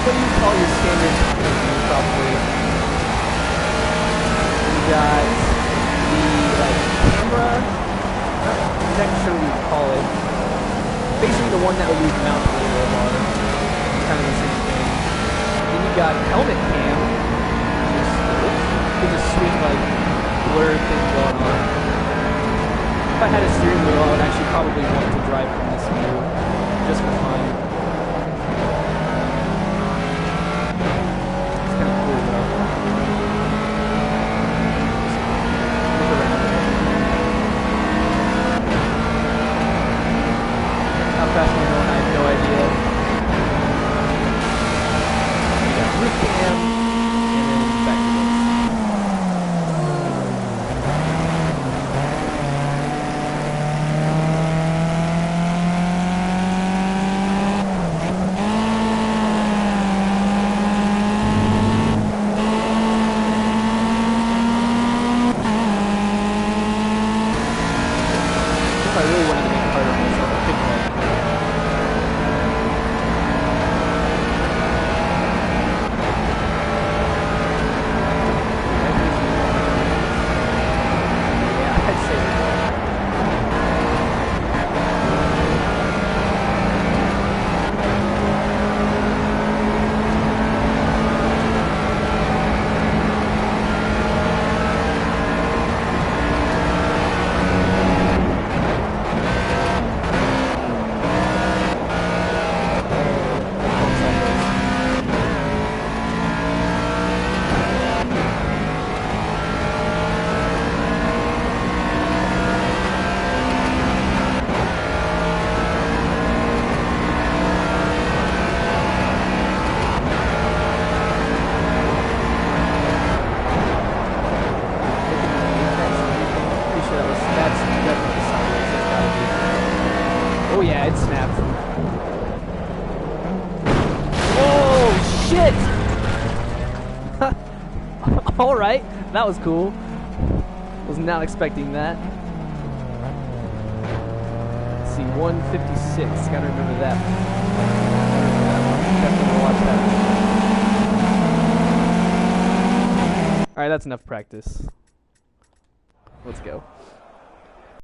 what you call your standard probably. You got the like camera. I'm not exactly sure what you call it. Basically, the one that would use mount the radar. Kind of the same thing. Then you got helmet cam. Just sweet like blur thing going on. If I had a steering wheel, I would actually probably want to drive from this view just for fun. It's kind of cool though. Look around it. How fast we're going, I have no idea. We got roof cam, and then back to this. If I really wanted to make it harder on myself, I could like yeah, I'd say oh yeah, it snapped. Oh shit! Alright, that was cool. Was not expecting that. Let's see, 156. Gotta remember that. Definitely watch that. Alright, that's enough practice. Let's go.